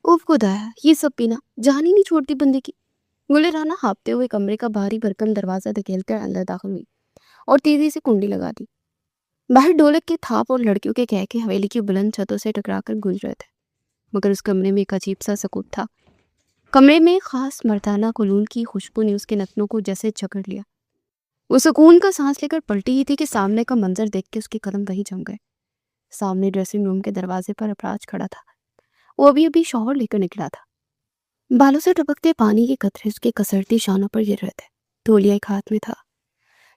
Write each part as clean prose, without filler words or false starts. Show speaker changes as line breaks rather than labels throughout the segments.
उफ खुदाया, ये सब पीना जान ही नहीं छोड़ती बंदे की। गुले राना हाँफते हुए कमरे का भारी भरकम दरवाजा धकेलकर अंदर दाखिल हुई और तेजी से कुंडी लगा दी। बाहर ढोलक के थाप और लड़कियों के कह के हवेली की बुलंद छतों से टकराकर गूंज रहे थे, मगर उस कमरे में एक अजीब सा सकूत था। कमरे में खास मर्दाना कुलून की खुशबू ने उसके नथनों को जैसे जकड़ लिया। वो सुकून का सांस लेकर पलटी ही थी कि सामने का मंजर देख के उसके कदम वहीं जम गए। सामने ड्रेसिंग रूम के दरवाजे पर अपराज खड़ा था। वो अभी अभी शॉवर लेकर निकला था। बालों से टपकते पानी के कतरे उसके कसरती शानों पर गिर रहे थे। तौलिया एक हाथ में था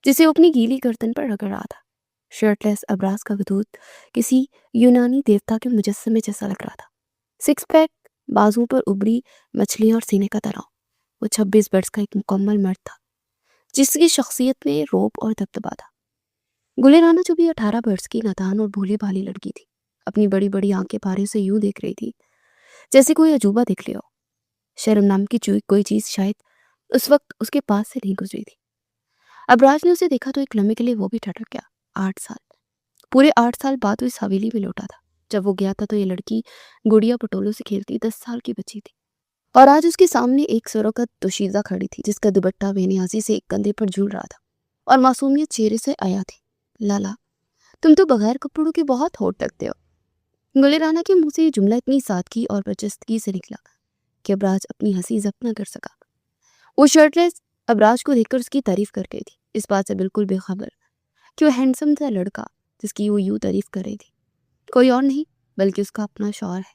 जिसे वो अपनी गीली गर्दन पर रगड़ रहा था। शर्टलेस अबराज का वजूद किसी यूनानी देवता के मुजस्समे जैसा लग रहा था। सिक्स पैक, बाजू पर उबरी मछलियां और सीने का तनाव। वो 26 बरस का एक मुकम्मल मर्द था जिसकी शख्सियत में रौब और दबदबा था। गुले राना जो भी 18 बरस की नादान और भोली भाली लड़की थी, अपनी बड़ी बड़ी आंखें पारे से यूं देख रही थी जैसे कोई अजूबा देख लिया हो। शर्म नाम की कोई चीज शायद उस वक्त उसके पास से नहीं गुजरी थी। अबराज ने उसे देखा तो एक लम्हे के लिए वो भी ठठक गया। 8 साल, पूरे 8 साल बाद वो इस हवेली में लौटा था। जब वो गया था तो ये लड़की गुड़िया पटोलों से खेलती 10 साल की बच्ची थी, और आज उसके सामने एक सुरकत दोशीज़ा खड़ी थी जिसका दुपट्टा बेनियाजी से एक कंधे पर झूल रहा था और मासूमियत चेहरे से आया थी। लाला, तुम तो बगैर कपड़ों के बहुत होट लगते हो। गुले राना के मुंह से ये जुमला इतनी सादगी और बरजस्तगी से निकला कि अबराज अपनी हंसी जब्त न कर सका। वो शर्टलेस अबराज को देखकर उसकी तारीफ कर रही थी, इस बात से बिल्कुल बेखबर कि वो हैंडसम सा लड़का जिसकी वो यूं तारीफ कर रही थी कोई और नहीं बल्कि उसका अपना शौहर है।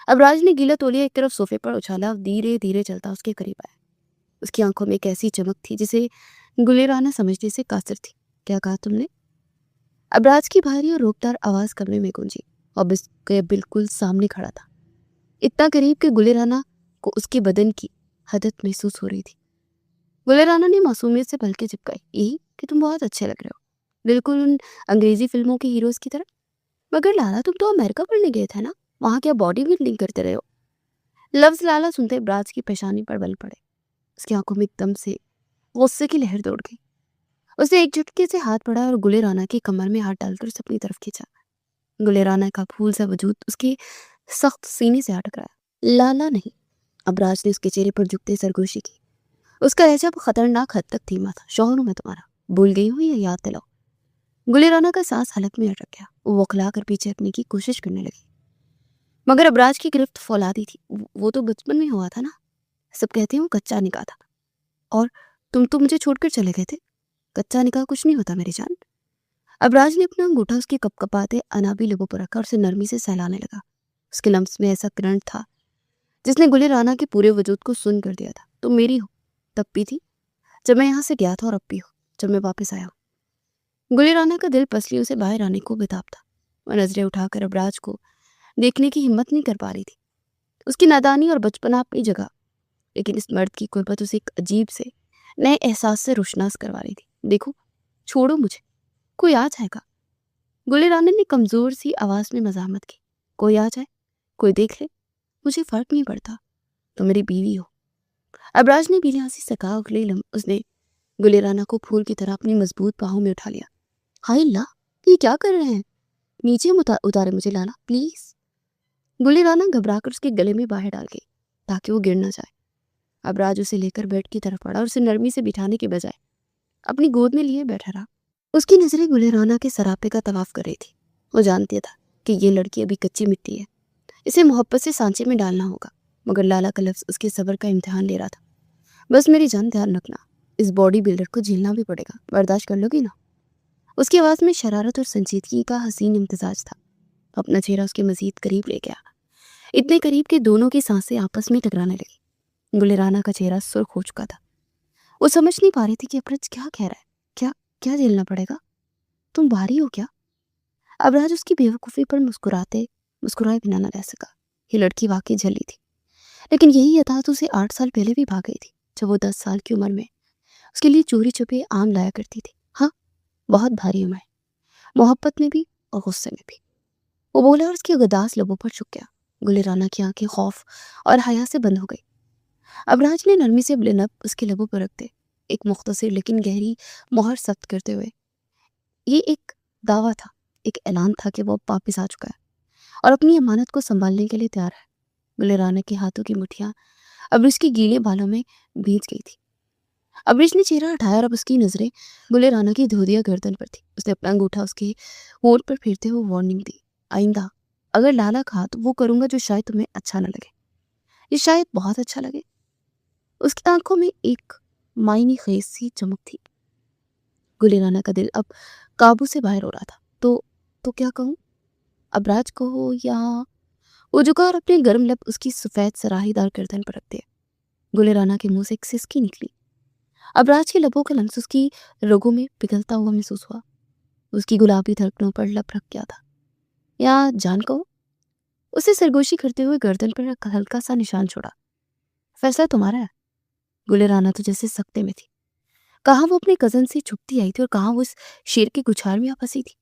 अबराज ने गीला तौलिया एक तरफ सोफे पर उछाला और धीरे धीरे चलता उसके करीब आया। उसकी आंखों में एक ऐसी चमक थी जिसे गुले राना समझने से कासिर थी। क्या कहा तुमने? अबराज की भारी और रोकदार आवाज कमरे में गूंजी और उसके बिल्कुल सामने खड़ा था, इतना करीब कि गुले राना को उसके बदन की हदत महसूस हो रही थी। गुले राना ने मासूमियत से पलकें चिपकाई। यही कि तुम बहुत अच्छे लग रहे हो, बिल्कुल उन अंग्रेजी फिल्मों के हीरोज की तरह। मगर लाला, तुम तो अमेरिका पढ़ने गए थे ना, वहां क्या बॉडी बिल्डिंग करते रहे हो? लफ्ज लाला सुनते ब्राज की पेशानी पर बल पड़े। उसकी आंखों में एकदम से गुस्से की लहर दौड़ गई। उसने एक झटके से हाथ बढ़ाया और गुले राना की कमर में हाथ डालकर उसे अपनी तरफ खींचा। गुले राना का फूल सा वजूद उसके सख्त सीने से आ टकराया। लाला नहीं, अबराज ने उसके चेहरे पर झुकते सरगोशी की। उसका लहजा खतरनाक हद तक धीमा था। शौहर हूं मैं तुम्हारा, भूल गई हूँ या याद दिलाओ? गुले राना का सांस हलक में अटक गया। वो बौखला कर पीछे हटने की कोशिश करने लगी, मगर अबराज की गिरफ्त फौलादी थी। वो तो बचपन में हुआ था ना, सब कहते हैं वो कच्चा निकाह था। और तुम तो मुझे छोड़कर चले गए थे। कच्चा निकाह कुछ नहीं होता मेरी जान। अबराज ने अपना अंगूठा उसके कपकपाते अनाबी लबों पर रखा और उसे नरमी से सहलाने लगा। उसके लम्स में ऐसा करंट था जिसने गुले राना के पूरे वजूद को सुन कर दिया था। तुम मेरी हो, तब भी थी जब मैं यहाँ से गया था, और अब भी हो जब मैं वापस आया हूँ। गुले राना का दिल पसलियों से बाहर आने को बेताब था। वह नजरें उठाकर अबराज को देखने की हिम्मत नहीं कर पा रही थी। उसकी नादानी और बचपना अपनी जगह, लेकिन इस मर्द की कुर्बत उसे एक अजीब से नए एहसास से रोशनास करवा रही थी। देखो, छोड़ो मुझे, कोई आ जाएगा। गुले राना ने कमजोर सी आवाज में मजामत की। कोई आ जाए, कोई देख ले, मुझे फर्क नहीं पड़ता, तो मेरी बीवी हो। अबराज ने बीली हंसी से कहा। उसने गुले राना को फूल की तरह अपनी मजबूत बाहों में उठा लिया। हाय अल्लाह, ये क्या कर रहे हैं? नीचे उतारे मुझे लाला, प्लीज। गुले राना घबराकर उसके गले में बाहें डाल गई ताकि वो गिर ना जाए। अबराज उसे लेकर बेड की तरफ बढ़ा और उसे नरमी से बिठाने के बजाय अपनी गोद में लिए बैठा रहा। उसकी नजरें गुले राना के सरापे का तवाफ कर रही थी। वो जानती था कि ये लड़की अभी कच्ची मिट्टी है, इसे मोहब्बत से सांचे में डालना होगा। मगर लाला का लफ्ज उसके सब्र का इम्तिहान ले रहा था। बस मेरी जान, ध्यान रखना, इस बॉडी बिल्डर को झेलना भी पड़ेगा, बर्दाश्त कर लोगी ना? उसकी आवाज में शरारत और संजीदगी का हसीन इम्तिजाज था। अपना चेहरा उसके मजीद करीब ले गया, इतने करीब कि दोनों की सांसें आपस में टकराने लगी। गुले राना का चेहरा सुर्ख हो चुका था। वो समझ नहीं पा रही थी कि अबराज क्या कह रहा है। क्या क्या झेलना पड़ेगा? तुम भारी हो क्या? अबराज उसकी बेवकूफ़ी पर मुस्कुराए बिना न रह सका। ये लड़की वाकई झल्ली थी, लेकिन यही अदा तो उसे 8 साल पहले भी भाग गई थी, जब वो 10 साल की उम्र में उसके लिए चोरी छुपे आम लाया करती थी। हाँ, बहुत भारी उम्र, मोहब्बत में भी और गुस्से में भी। वो बोला और उसकी गदास लबों पर झुक गया। गुले राना की आंखें खौफ और हया से बंद हो गई। अबराज ने नरमी से ब्लिनअप उसके लबों पर रखते एक मुख्तसर लेकिन गहरी मोहर सख्त करते हुए, ये एक दावा था, एक ऐलान था कि वो अब वापिस आ चुका है और अपनी अमानत को संभालने के लिए तैयार है। गुलेराना के हाथों की मुठ्ठियां अब्रिश के गीले बालों में भींच गई थी। अब्रिश ने चेहरा हटाया और अब उसकी नजरें गुलेराना की धोदिया गर्दन पर थी। उसने अपना अंगूठा उसके होंठ पर फेरते हुए वार्निंग दी, आइंदा अगर लाला कहा तो वो करूंगा जो शायद तुम्हें अच्छा न लगे, ये शायद बहुत अच्छा लगे। उसकी आंखों में एक मायनी खेज सी चमक थी। गुलेराना का दिल अब काबू से बाहर हो रहा था। तो क्या कहूँ? अबराज कहो या? वो झुका और अपने गर्म लब उसकी सफेद सराहीदार गर्दन पर रख दिया। गुलेराना के मुंह से एक सिसकी निकली। अबराज के लबों का लम्स उसकी रगों में पिघलता हुआ महसूस हुआ। उसकी गुलाबी धड़कनों पर लब रख गया था। या जान कहो? उसे सरगोशी करते हुए गर्दन पर एक हल्का सा निशान छोड़ा। फैसला तुम्हारा है। गुलेराना तो जैसे सख्ते में थी। कहाँ वो अपने कजन से छुपती आई थी और कहाँ वो इस शेर की गुछार में आ फंसी थी।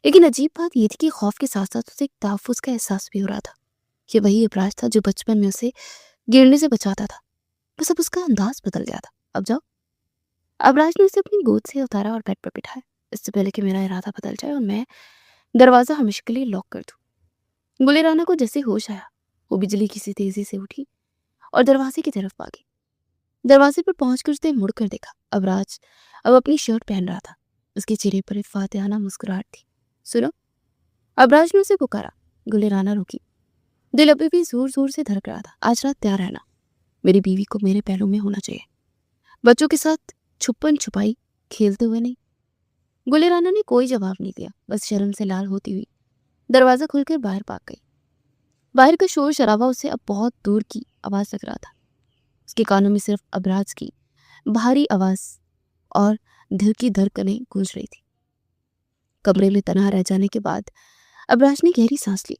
लेकिन अजीब बात यह थी कि खौफ के साथ साथ उसे एक तहफ्फुज का एहसास भी हो रहा था। ये वही अबराज था जो बचपन में उसे गिरने से बचाता था। बस अब उसका अंदाज बदल गया था। अब जाओ। अबराज ने उसे अपनी गोद से उतारा और बेड पर बिठाया, इससे पहले कि मेरा इरादा बदल जाए और मैं दरवाजा हमेशा के लिए लॉक कर दूं। गुलेराना को जैसे होश आया, वो बिजली की सी तेजी से उठी और दरवाजे की तरफ भागी। दरवाजे पर पहुंचकर उसने मुड़कर देखा। अबराज अब अपनी शर्ट पहन रहा था। उसके चेहरे पर एक फातिहाना मुस्कुराहट थी। सुनो, अबराज ने उसे पुकारा। गुलेराना रुकी। दिल अभी भी जोर जोर से धड़क रहा था। आज रात तैयार रहना, मेरी बीवी को मेरे पहलू में होना चाहिए, बच्चों के साथ छुपन छुपाई खेलते हुए नहीं। गुलेराना ने कोई जवाब नहीं दिया, बस शर्म से लाल होती हुई दरवाजा खुलकर बाहर भाग गई। बाहर का शोर शराबा उसे अब बहुत दूर की आवाज लग रहा था। उसके कानों में सिर्फ अबराज की भारी आवाज और दिल की धड़कनें गूंज रही थी। कमरे में तनहा रह जाने के बाद अबराज ने गहरी सांस ली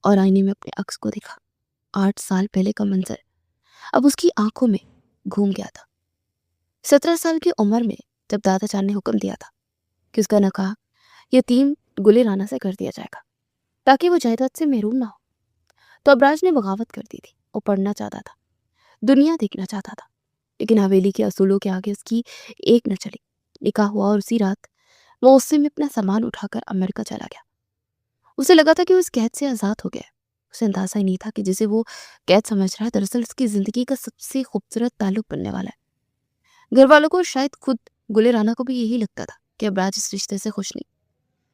और आईने में अपने अक्स को देखा। 8 साल पहले का मंजर अब उसकी आंखों में घूम गया था। 17 साल की उम्र में जब दादाजान ने हुक्म दिया था कि उसका निकाह यतीम गुलेराना से कर दिया जाएगा ताकि वो जायदाद से महरूम ना हो, तो अबराज ने बगावत कर दी थी। वो पढ़ना चाहता था, दुनिया देखना चाहता था, लेकिन हवेली के असूलों के आगे उसकी एक न चली। निकाह हुआ और उसी रात वो उससे में अपना सामान उठाकर अमेरिका चला गया। उसे लगा था कि वो इस कैद से आज़ाद हो गया है। उसे अंदाजा ही नहीं था कि जिसे वो कैद समझ रहा है दरअसल उसकी जिंदगी का सबसे खूबसूरत ताल्लुक बनने वाला है। घर वालों को शायद खुद गुलेराना को भी यही लगता था कि अबराज इस रिश्ते से खुश नहीं,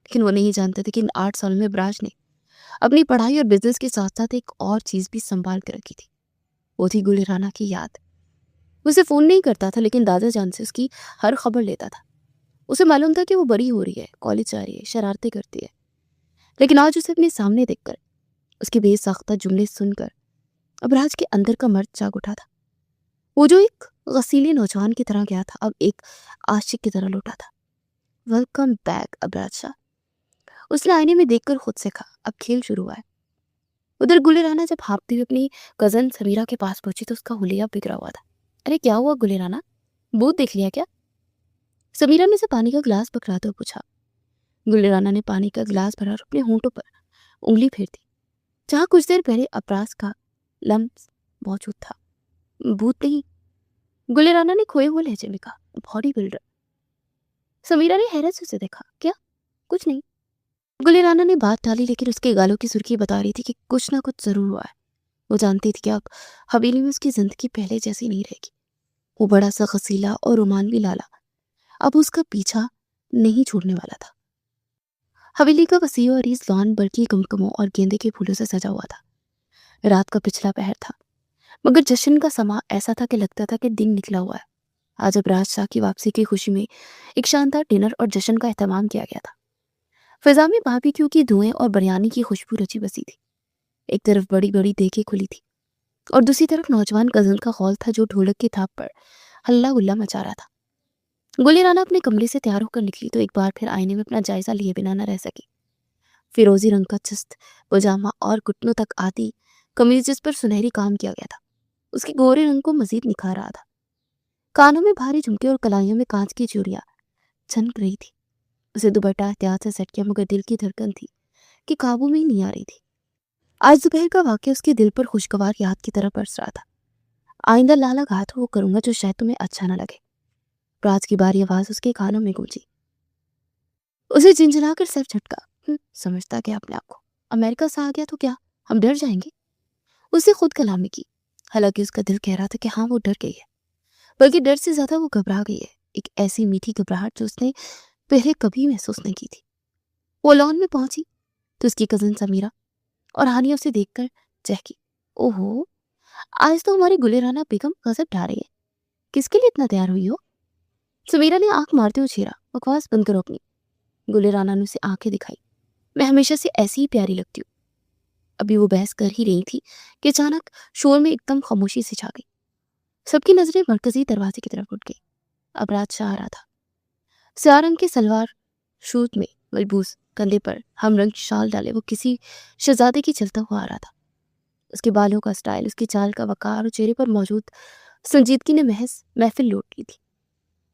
लेकिन वो नहीं जानते थे कि इन 8 सालों में अबराज ने अपनी पढ़ाई और बिजनेस के साथ साथ एक और चीज भी संभाल कर रखी थी। वो थी गुलेराना की याद। वो उसे फोन नहीं करता था, लेकिन दादाजान से उसकी हर खबर लेता था। उसे मालूम था कि वो बड़ी हो रही है, कॉलेज जा रही है, शरारतें करती है, लेकिन आज उसे अपने सामने देखकर, उसके बेसाख्ता जुमले सुनकर अबराज के अंदर का मर्द जाग उठा था। वो जो एक गसीले नौजवान की तरह गया था, अब एक आशिक की तरह लौटा था। वेलकम बैक अबराज शाह, उसने आईने में देखकर खुद से कहा। अब खेल शुरू हुआ है। उधर गुलेराना जब हाँफती हुई अपनी कजन समीरा के पास पहुंची तो उसका हुलिया बिगड़ा हुआ था। अरे क्या हुआ गुलेराना, भूत देख लिया क्या? समीरा ने उसे पानी का गिलास पकड़ाते हुए पूछा। गुलेराना ने पानी का गिलास भरा और अपने होंठों पर उंगली फेर दी, जहां कुछ देर पहले अपराध का लम्स मौजूद था। भूत नहीं, गुलेराना ने खोए हुए लहजे में कहा। Body builder. समीरा ने हैरत से उसे देखा। क्या? कुछ नहीं। गुलेराना ने बात टाली, लेकिन उसके गालों की सुर्खी बता रही थी कि कुछ ना कुछ जरूर हुआ है। वो जानती थी कि अब हवेली में उसकी जिंदगी पहले जैसी नहीं रहेगी। वो बड़ा सा खसीला और रोमानवी लाला अब उसका पीछा नहीं छोड़ने वाला था। हवेली का वसी और इस लॉन बल्कि कुमकुमों और गेंदे के फूलों से सजा हुआ था। रात का पिछला पहर था, मगर जश्न का समा ऐसा था कि लगता था कि दिन निकला हुआ है। आज अब राज शाह की वापसी की खुशी में एक शानदार डिनर और जश्न का एहतमाम किया गया था। फिजा में बारबेक्यू की धुएं और बिरयानी की खुशबू रची बसी थी। एक तरफ बड़ी बड़ी देखें खुली थी और दूसरी तरफ नौजवान कजन का हॉल था जो ढोलक की थाप पर हल्ला गुल्ला मचा रहा था। गुलेराना अपने कमरे से तैयार होकर निकली तो एक बार फिर आईने में अपना जायजा लिए बिना न रह सकी। फिरोजी रंग का चुस्त पजामा और घुटनों तक आती कमीज जिस पर सुनहरी काम किया गया था, उसके गोरे रंग को मजीद निखार रहा था। कानों में भारी झुमके और कलाइयों में कांच की चूड़ियां छनक रही थी। उसे दुपट्टा एहतियात से सेट किया, मगर दिल की धड़कन थी कि काबू में ही नहीं आ रही थी। आज दोपहर का वाक्य उसके दिल पर खुशगवार याद की तरह बरस रहा था। आइंदा लाला कहा तो वो करूंगा जो शायद तुम्हें अच्छा न लगे। राज की बारी आवाज उसके कानों में गूंजी। उसे झिंझलाकर सिर झटका। समझता क्या अपने आप को? अमेरिका से आ गया तो क्या हम डर जाएंगे? उसने खुद कलामी की। हालांकि उसका दिल कह रहा था कि हाँ वो डर गई है, बल्कि डर से ज्यादा वो घबरा गई है। एक ऐसी मीठी घबराहट जो उसने पहले कभी महसूस नहीं की थी। वो लॉन में पहुंची तो उसकी कजन समीरा और हानिया उसे देखकर चहकी। ओहो, आज तो हमारी गुलेराना बेगम गजब ढा रही है। किसके लिए इतना तैयार हुई हो? समीरा ने आंख मारते हुए छेड़ा। बकवास बंद करो अपनी। गुलेराना ने उसे आंखें दिखाई। मैं हमेशा से ऐसी ही प्यारी लगती हूँ। अभी वो बहस कर ही रही थी कि अचानक शोर में एकदम खामोशी से छा गई। सबकी नजरें मरकजी दरवाजे की तरफ उठ गई। अब रात शाह आ रहा था। स्याह रंग के सलवार सूट में मलबूस, कंधे पर हम रंग शाल डाले वो किसी शहजादे की चलता हुआ आ रहा था। उसके बालों का स्टाइल, उसकी चाल का वकार और चेहरे पर मौजूद संजीदगी ने महज महफिल लूट ली थी।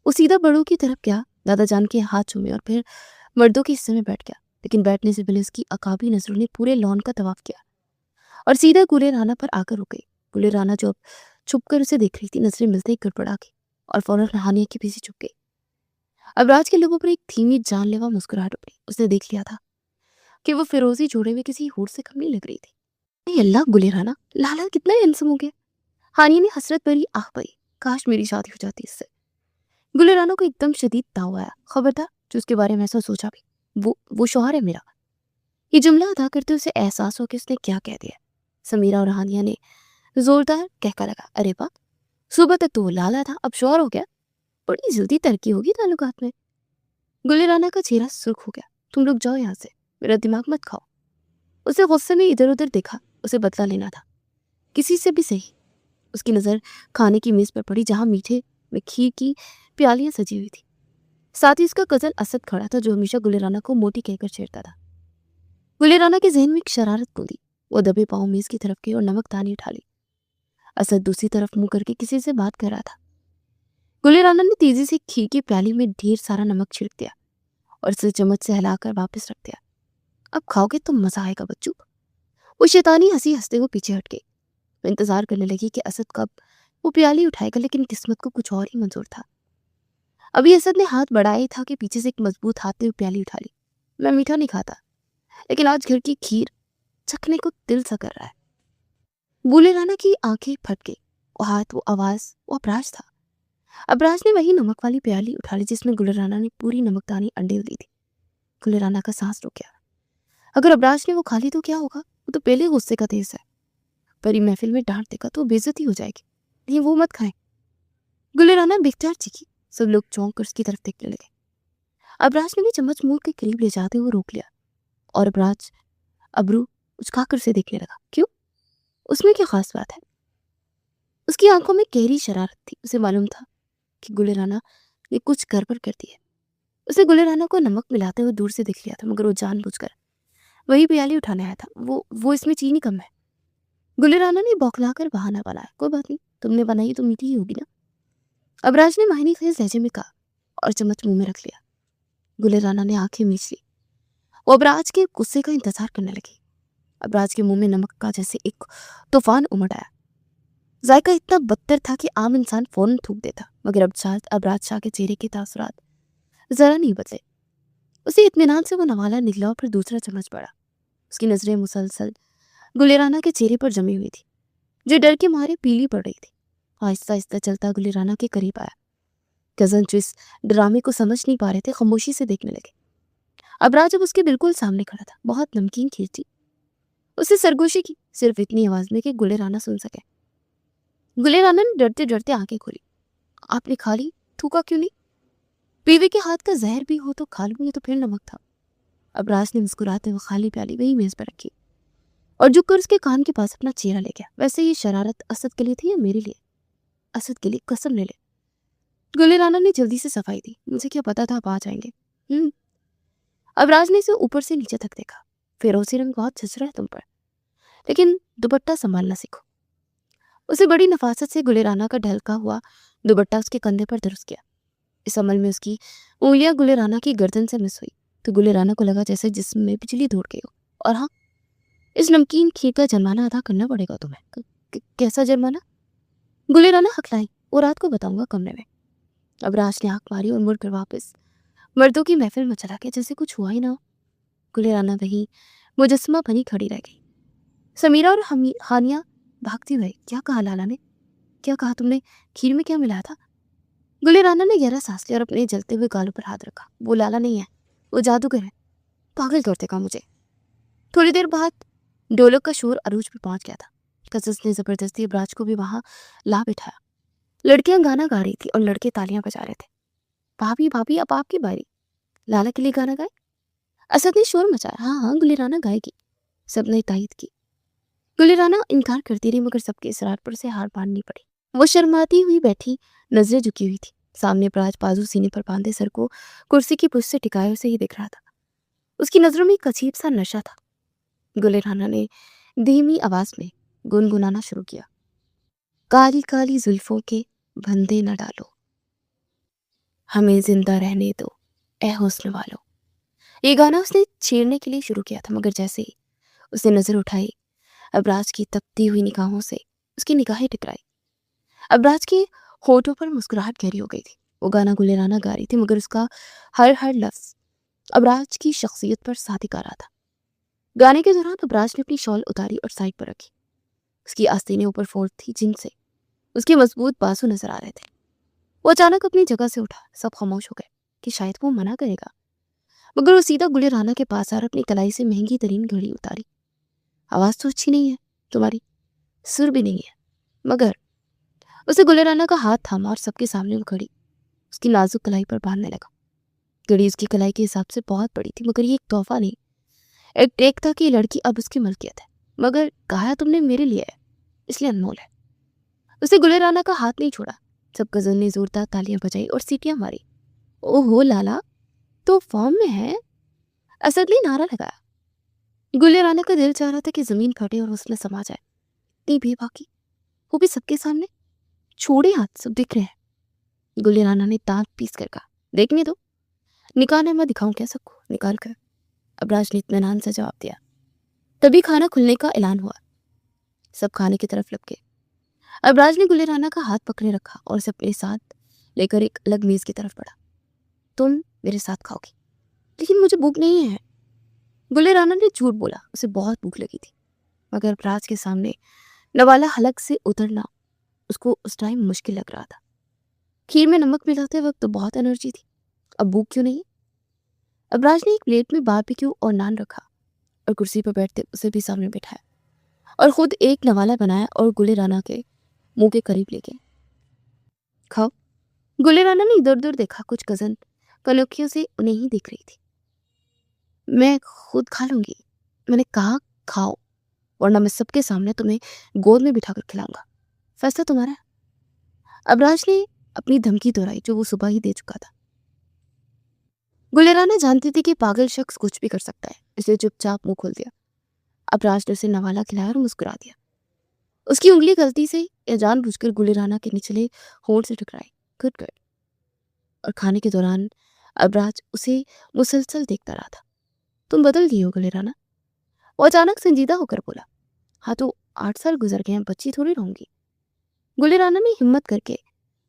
वो सीधा बड़ों की तरफ गया, दादा जान के हाथ चूमे और फिर मर्दों के हिस्से में बैठ गया। लेकिन बैठने से पहले उसकी अकाबी नजरों ने पूरे लॉन का तवाफ किया और सीधा गुले राना पर आकर रुक गई। गुले राना जो अब छुपकर उसे देख रही थी, नजरें मिलते ही गड़बड़ा गई और फौरन हानिया के पीछे छुप गई। अब राज के लोगों पर एक धीमी जानलेवा मुस्कुराहट उभरी। उसने देख लिया था कि वो फिरोजी जोड़े में किसी हूर से कम नहीं लग रही थी। ये अल्लाह, गुले राना लाला कितना हैंडसम हो गया। हानिया ने हसरत भरी आह भरी। काश मेरी शादी हो जाती इससे। गुले राना को एकदम शदीद ताव आया। खबरदार जो उसके बारे में ऐसा सोचा भी, वो शौहर है मेरा। ये जुमला अदा करते उसे एहसास हो कि उसने क्या कह दिया। समीरा और हानिया ने जोरदार कहका लगा, अरे वाह, सुबह तक तो वो लाला था, अब शौहर हो गया। बड़ी जल्दी तरक्की होगी ताल्लुकात में। गुले राना का चेहरा सुर्ख हो गया। तुम लोग जाओ यहाँ से, मेरा दिमाग मत खाओ। उसे गुस्से में इधर उधर देखा। उसे बदला लेना था, किसी से भी सही। उसकी नजर खाने की मेज पर पड़ी जहां मीठे में खीर की प्यालियां सजी हुई थी। साथ ही उसका कजन असद खड़ा था जो हमेशा गुले राना को मोटी कहकर छेड़ता था। गुले राना के जहन में एक शरारत कूदी। वो दबे पांव मेज की तरफ गई और नमक दानी उठा ली। असद दूसरी तरफ मुंह करके किसी से बात कर रहा था। गुले राना ने तेजी से खीर की प्याली में ढेर सारा नमक छिड़क दिया और उसे चम्मच से हिलाकर वापस रख दिया। अब खाओगे तो मजा आएगा बच्चू। वो शैतानी हंसी हंसते हुए पीछे हट गई। वो इंतजार करने लगी कि असद कब वो प्याली उठाएगा, लेकिन किस्मत को कुछ और ही मंजूर था। अभी असद ने हाथ बढ़ाया ही था कि पीछे से एक मजबूत हाथ ने वो प्याली उठा ली। मैं मीठा नहीं खाता, लेकिन आज घर की खीर चखने को दिल सा कर रहा है। बूले राना की आंखें फट गई। वो हाथ, वो आवाज, वो अबराज था। अबराज ने वही नमक वाली प्याली उठा ली जिसमें गुले राना ने पूरी नमकदानी अंडेल दी थी। गुले राना का सांस रुक गया। अगर अबराज ने वो खा ली तो क्या होगा? वो तो पहले गुस्से का तेज है। परी महफिल में डांट देगा तो बेइज्जती हो जाएगी। नहीं, वो मत खाएं। गुले राना बेख्तियार चीखी। सब लोग चौंक कर उसकी तरफ देखने लगे। अबराज ने भी चम्मच मुंह के करीब ले जाते हुए रोक लिया और अबराज अबरू उचकाकर उसे देखने लगा। क्यों? उसमें क्या खास बात है? उसकी आंखों में गहरी शरारत थी। उसे मालूम था कि गुले राना ने कुछ गड़बड़ कर दी है। उसने गुले राना को नमक मिलाते हुए दूर से देख लिया था, मगर वो जानबूझकर वही प्याली उठाने आया था। वो इसमें चीनी कम है। गुले राना ने बौखलाकर बहाना बनाया। कोई बात नहीं, तुमने बनाई तो मीठी ही होगी ना। अबराज ने मायने खेज लहजे में कहा और चम्मच मुंह में रख लिया। गुले राना ने आंखें मीच ली। वो अबराज के गुस्से का इंतजार करने लगी। अबराज के मुंह में नमक का जैसे एक तूफान उमड़ आया। जायका इतना बदतर था कि आम इंसान फौरन थूक देता, मगर अब अबराज शाह के चेहरे के तासुरात जरा नहीं बदले। उसे इत्मीनान से वो नवाला निकला और फिर दूसरा चम्मच पड़ा। उसकी नजरें मुसलसल गुलेराना के चेहरे पर जमी हुई थी, जो डर के मारे पीली पड़ रही थी। आहिस्ता आहिस्ता चलता गुलेराना के करीब आया। कजन जो इस ड्रामे को समझ नहीं पा रहे थे, खामोशी से देखने लगे। अबराज अब उसके बिल्कुल सामने खड़ा था। बहुत नमकीन खीर थी। उससे सरगोशी की, सिर्फ इतनी आवाज में कि गुलेराना सुन सके। गुलेराना ने डरते डरते आंखें खोली। आपने खा ली? थूका क्यों नहीं? पीवे के हाथ का जहर भी हो तो खा लूं, ये तो फिर नमक था। अबराज ने मुस्कुराते हुए खाली प्याली वही मेज पर रखी और झुककर उसके कान के पास अपना चेहरा ले गया। वैसे ये शरारत असद के लिए थी या मेरे लिए? असद के लिए, कसम ले ले। गुलेराना ने जल्दी से सफाई दी। मुझे क्या पता था आप आ जाएंगे। अबराज ने इसे ऊपर से नीचे तक देखा। फिरोजी रंग बहुत जच रहा है तुम पर, लेकिन दुपट्टा संभालना सीखो। उसे बड़ी नफासत से गुलेराना का ढलका हुआ दुपट्टा उसके कंधे पर दुरुस्त किया। इस अमल में उसकी उंगलियां गुलेराना की गर्दन से मिस हुई तो गुलेराना को लगा जैसे जिस्म में बिजली दौड़ गई हो। और हाँ, इस नमकीन खीर का जुर्माना अदा करना पड़ेगा तुम्हें। कैसा जुर्माना? गुलेराना हकलाई। वो रात को बताऊंगा कमरे में। अबराज ने आंख मारी और मुड़कर वापस मर्दों की महफिल में चला गया जैसे कुछ हुआ ही ना हो। गुलेराना वही मुजस्मा बनी खड़ी रह गई। समीरा और हानिया भागती हुई, क्या कहा लाला ने? क्या कहा तुमने? खीर में क्या मिलाया था? गुले राना ने गहरा सांस लिया और अपने जलते हुए गालों पर हाथ रखा। वो लाला नहीं है, वो जादूगर है। पागल करते का मुझे। थोड़ी देर बाद ढोलक का शोर अरूज पे पहुंच गया था। कजस ने जबरदस्ती अबराज को भी वहां ला बिठाया। लड़कियां गाना गा रही थी और लड़के तालियां बजा रहे थे। भाभी भाभी अब आपकी बारी, लाला के लिए गाना गाए। असद ने शोर मचाया। हाँ हाँ, गुलिराना गाएगी। सबने तायद की। गुलिराना इनकार करती रही मगर सबके इसरार पर से हार माननी पड़ी। वो शर्माती हुई बैठी, नजरें झुकी हुई थी। सामने प्राज बाजू सीने पर बांधे सर को कुर्सी की पुष्ट से टिकाए उसे ही दिख रहा था। उसकी नजरों में एक अजीब सा नशा था। गुलिराना ने धीमी आवाज में गुनगुनाना शुरू किया। काली काली जुल्फों के फंदे न डालो, हमें जिंदा रहने दो ए हुस्न वालो। ये गाना उसने छेड़ने के लिए शुरू किया था मगर जैसे ही उसने नजर उठाई, अबराज की तपती हुई निगाहों से उसकी निगाहें टकराई। अबराज के होठों पर मुस्कुराहट गहरी हो गई थी। वो गाना गुलिराना गा रही थी मगर उसका हर हर लफ्ज अबराज की शख्सियत पर सादिक आ रहा था। गाने के दौरान अबराज ने अपनी शॉल उतारी और साइड पर रखी। उसकी आस्तीनें ऊपर फोल्ड थी जिनसे उसके मजबूत बाजू नजर आ रहे थे। वो अचानक अपनी जगह से उठा। सब खामोश हो गए कि शायद वो मना करेगा, मगर वो सीधा गुलिराना के पास आकर अपनी कलाई से महंगी तरीन घड़ी उतारी। आवाज तो अच्छी नहीं है तुम्हारी, सुर भी नहीं है, मगर उसे गुलिराना का हाथ थामा और सबके सामने वो घड़ी उसकी नाजुक कलाई पर बांधने लगा। घड़ी उसकी कलाई के हिसाब से बहुत बड़ी थी मगर ये एक तोहफा नहीं, एक टेक था कि ये लड़की अब उसकी मलकियत है। मगर कहा तुमने मेरे लिए है, इसलिए अनमोल है। उसे गुलिराना का हाथ नहीं छोड़ा। सब गजल ने जोरदार तालियां बजाई और सीटियां मारी। ओहो लाला तो फॉर्म में है, असद ने नारा लगाया। गुलिराना का दिल चाह रहा था कि जमीन फटे और उसमें समा जाए। इतनी बेबाकी, वो भी सबके सामने। छोड़े हाथ, सब दिख रहे हैं। गुलिराना ने दांत पीस कर कहा, देखने दो, निकालने मैं दिखाऊं क्या सबको, निकाल कर। अबराज ने इत्मीनान से जवाब दिया। तभी खाना खुलने का ऐलान हुआ। सब खाने की तरफ लपके। अबराज ने गुलिराना का हाथ पकड़े रखा और उसे अपने साथ लेकर एक अलग मेज की तरफ बढ़ा। तुम मेरे साथ खाओगी, लेकिन मुझे भूख नहीं है। गुलिराना ने झूठ बोला, उसे बहुत भूख लगी थी, मगर अबराज के सामने नवाला हलक से उतरना उसको उस टाइम मुश्किल लग रहा था। खीर में नमक मिलाते वक्त तो बहुत एनर्जी थी, अब भूख क्यों नहीं? अबराज ने एक प्लेट में बारबेक्यू और नान रखा और कुर्सी पर बैठते उसे भी सामने बिठाया और खुद एक नवाला बनाया और गुलिराना के मुंह के करीब ले गए। खाओ। गुलिराना ने इधर उधर देखा, कुछ गजन कनोखियों से उन्हें ही देख रही थी। मैं खुद खा लूंगी, मैंने कहा खाओ, वरना मैं सबके सामने तुम्हें गोद में बिठाकर खिलाऊंगा। फैसला तुम्हारा है। अबराज ने अपनी धमकी दोहराई जो वो सुबह ही दे चुका था। गुलिराना जानती थी कि पागल शख्स कुछ भी कर सकता है, इसलिए चुपचाप मुंह खोल दिया। अबराज ने उसे नवाला खिलाया और मुस्कुरा दिया। उसकी उंगली गलती से या जानबूझकर गुलिराना के निचले होंठ से टकराई। Good good. और खाने के दौरान अबराज उसे मुसलसल देखता रहा था। तुम बदल गई हो गुलिराना। वो अचानक संजीदा होकर बोला। हाँ तो 8 साल गुजर गए हैं, बच्ची थोड़ी रहूंगी। गुलिराना ने हिम्मत करके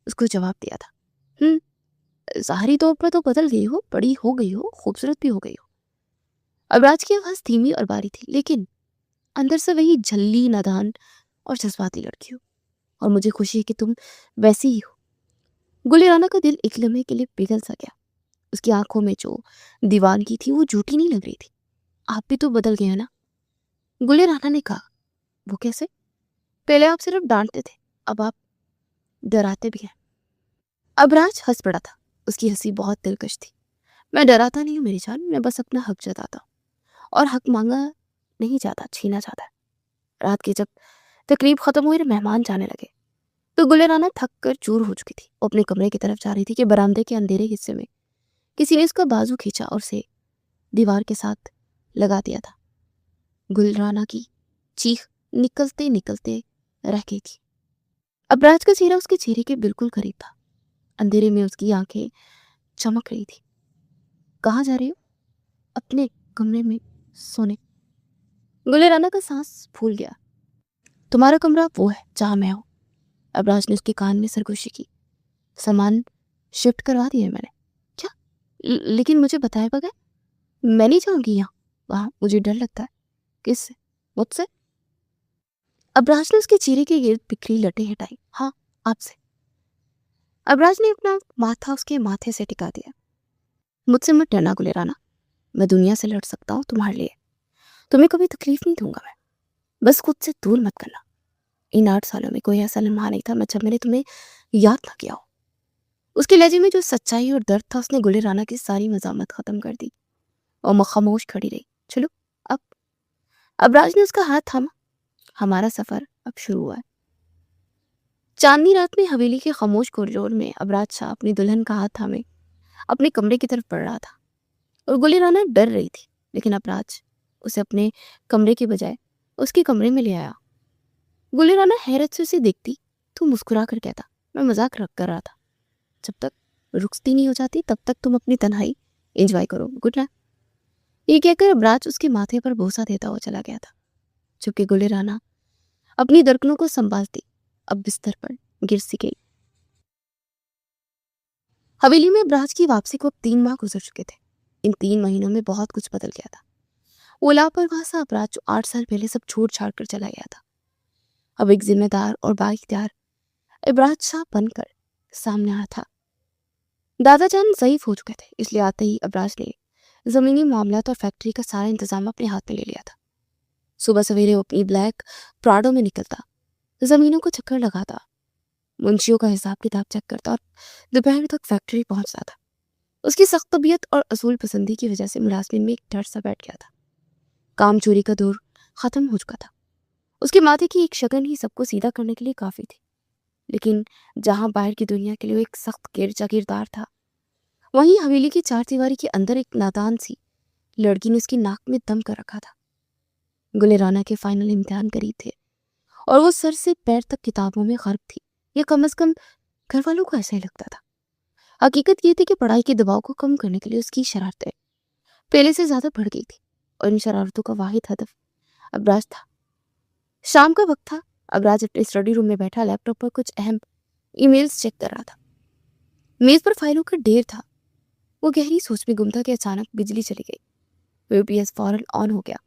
उसको जवाब दिया था। ज़ाहिरी तौर पर तो बदल गई हो, बड़ी हो गई हो, खूबसूरत भी हो गई हो। अबराज की आवाज़ धीमी और बारी थी, लेकिन अंदर से वही झल्ली, नादान और जज्बाती लड़की हो। और मुझे खुशी है कि तुम वैसी ही हो। गुलिराना का दिल एक लम्हे के लिए पिघल सा गया। उसकी आंखों में जो दीवानगी थी वो झूठी नहीं लग रही थी। आप भी तो बदल गए हैं ना, गुलिराना ने कहा। वो कैसे? पहले आप सिर्फ डांटते थे, अब आप डराते भी हैं। अबराज हंस पड़ा था। उसकी हंसी बहुत दिलकश थी। मैं डराता नहीं हूँ मेरी जान, मैं बस अपना हक जताता हूँ और हक मांगा नहीं जाता, छीना जाता है। रात की जब तकरीब खत्म हुई और मेहमान जाने लगे तो गुलिराना थक कर चूर हो चुकी थी। वो अपने कमरे की तरफ जा रही थी कि बरामदे के अंधेरे हिस्से में किसी ने उसका बाजू खींचा और उसे दीवार के साथ लगा दिया था। गुलिराना की चीख निकलते निकलते रह गई थी। अबराज का चेहरा उसके चेहरे के बिल्कुल करीब था। अंधेरे में उसकी आंखें चमक रही थी। कहाँ जा रही हो? अपने कमरे में सोने। गुलिराना का सांस फूल गया। तुम्हारा कमरा वो है जहां मैं हूं। अबराज ने उसके कान में सरगोशी की। सामान शिफ्ट करवा दिया मैंने। क्या? लेकिन मुझे बताए बगैर? मैं नहीं जाऊंगी यहाँ, वहां मुझे डर लगता है। किससे? मुझसे? अबराज ने उसके चेहरे के गिर्द बिखरी लटें हटाई। हाँ, आपसे। अबराज ने अपना माथा उसके माथे से टिका दिया। मुझसे मत डरना गुलेराना, मैं दुनिया से लड़ सकता हूँ तुम्हारे लिए। तुम्हें कभी तकलीफ नहीं दूंगा मैं। बस खुद से दूर मत करना। इन 8 सालों में कोई ऐसा लम्हा नहीं था मैं जब मैंने तुम्हें याद ना किया हो। उसके लहजे में जो सच्चाई और दर्द था उसने गुलेराना की सारी मजामत खत्म कर दी और मैं खामोश खड़ी रही। चलो अब। अबराज ने उसका हाथ थामा। हमारा सफर अब शुरू हुआ है। चांदनी रात में हवेली के खामोश कॉरिडोर में अबराज शाह अपनी दुल्हन का हाथ थामे अपने कमरे की तरफ बढ़ रहा था और गुलेराना डर रही थी, लेकिन अबराज उसे अपने कमरे के बजाय उसके कमरे में ले आया। गुलेराना हैरत से उसे देखती तो मुस्कुरा कर कहता, मैं मजाक रख कर रहा था। जब तक रुखसती नहीं हो जाती तब तक तुम अपनी तन्हाई एंजॉय करो, गुड नाइट। ये कहकर अबराज उसके माथे पर बोसा देता हुआ चला गया था, जबकि गुलेराना अपनी दरकनों को संभालती अब बिस्तर पर गिर सी गई। हवेली में अबराज की वापसी को अब 3 माह गुजर चुके थे। इन 3 महीनों में बहुत कुछ बदल गया था। वो लापरवाह सा अबराज जो 8 साल पहले सब छोड़ छाड़ कर चला गया था, अब एक जिम्मेदार और बाइख्तियार अबराज शाह बनकर सामने आया था। दादाजान ज़ईफ हो चुके थे, इसलिए आते ही अबराज ने ज़मीनी मामलात और फैक्ट्री का सारा इंतजाम अपने हाथ में ले लिया था। सुबह सवेरे वो अपनी ब्लैक प्राडो में निकलता, ज़मीनों को चक्कर लगाता, मुंशियों का हिसाब किताब चेक करता और दोपहर तक फैक्ट्री पहुंचता था। उसकी सख्त तबीयत और असूल पसंदी की वजह से मुलाजमिन में एक डर सा बैठ गया था। काम चोरी का दौर खत्म हो चुका था। उसके माथे की एक शगन ही सबको सीधा करने के लिए काफी थी। लेकिन जहां बाहर की दुनिया के लिए वो एक सख्त जागीरदार था, वहीं हवेली की चारदीवारी के अंदर एक नादान सी लड़की ने उसकी नाक में दम कर रखा था। गुलेराना के फाइनल इम्तिहान करीब थे और वो सर से पैर तक किताबों में गर्क थी, या कम अज कम घर वालों को ऐसा ही लगता था। हकीकत ये थी कि पढ़ाई के दबाव को कम करने के लिए उसकी शरारतें पहले से ज्यादा बढ़ गई थी और इन शरारतों का वाहिद हदफ अबराज था। शाम का वक्त था। अबराज अपने स्टडी रूम में बैठा लैपटॉप पर कुछ अहम ईमेल्स चेक कर रहा था। मेज पर फाइलों का ढेर था। वो गहरी सोच में गुम था कि अचानक बिजली चली गई। यूपीएस फौरन ऑन हो गया,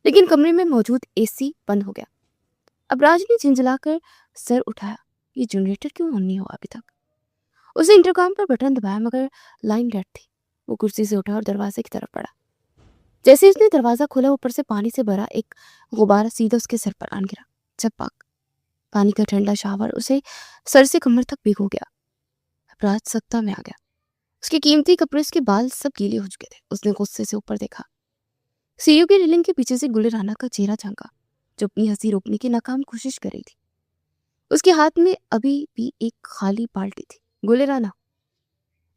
लेकिन कमरे में मौजूद एसी बंद हो गया। अबराज ने झिंझलाकर सर उठाया। ये जनरेटर क्यों ऑन नहीं हुआ अभी तक? उसने इंटरकॉम पर बटन दबाया, मगर लाइन डेड थी। वो कुर्सी से उठा और दरवाजे की तरफ बढ़ा। जैसे उसने दरवाजा खोला, ऊपर से पानी से भरा एक गुब्बारा सीधा उसके सर पर आन गिरा। झपक। पानी का ठंडा शावर उसे सर से कमर तक भिगो गया। अबराज सत्ता में आ गया। उसके कीमती कपड़े, उसके बाल सब गीले हो चुके थे। उसने गुस्से से ऊपर देखा। सीईओ की रेलिंग के पीछे से गुलेराना का चेहरा झांका, जो अपनी हंसी रोकने की नाकाम कोशिश कर रही थी। उसके हाथ में अभी भी एक खाली बाल्टी थी। गुलेराना।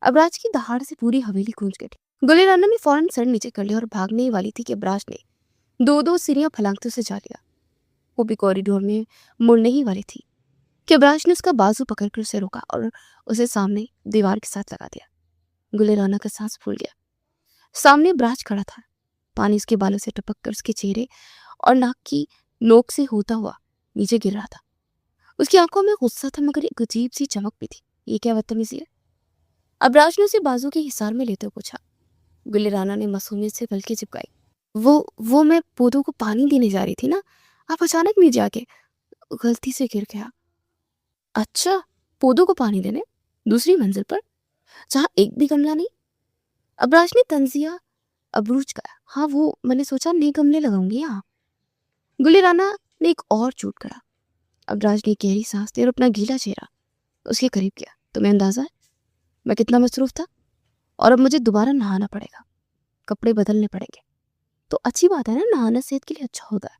अबराज की दहाड़ से पूरी हवेली गूंज गई थी। गुलेराना ने फौरन सर नीचे कर लिया और भागने ही वाली थी कि अबराज ने 2-2 सीढ़ियां फलांगते उसे जा लिया। वो भी कॉरिडोर में मुड़ने ही वाली थी कि अबराज ने उसका बाजू पकड़कर उसे रोका और उसे सामने दीवार के साथ लगा दिया। गुलेराना का सांस फूल गया। सामने अबराज खड़ा था। पानी उसके बालों से टपक कर उसके चेहरे और नाक की नोक से होता हुआ नीचे गिर रहा था। उसकी आंखों में गुस्सा था, मगर एक अजीब सी चमक भी थी। ये क्या बदतमीजी है? अबराज ने उसे बाजू के हिसार में लेते हुए पूछा। गुलेराना ने मासूमियत से पलकें चिपकाई। वो मैं पौधों को पानी देने जा रही थी ना, आप अचानक नीचे आके गलती से गिर गया। अच्छा, पौधों को पानी देने दूसरी मंजिल पर, जहाँ एक भी गमला नहीं? अबराज ने तंजिया अबरूज का। हाँ, वो मैंने सोचा नए गमले लगाऊंगी यहाँ। गुलेराना ने एक और चूट करा। अबराज ने गहरी सांस ली और अपना गीला चेहरा उसके करीब किया। तुम्हें अंदाजा है मैं कितना मसरूफ था? और अब मुझे दोबारा नहाना पड़ेगा, कपड़े बदलने पड़ेंगे। तो अच्छी बात है ना, नहाना सेहत के लिए अच्छा होता है।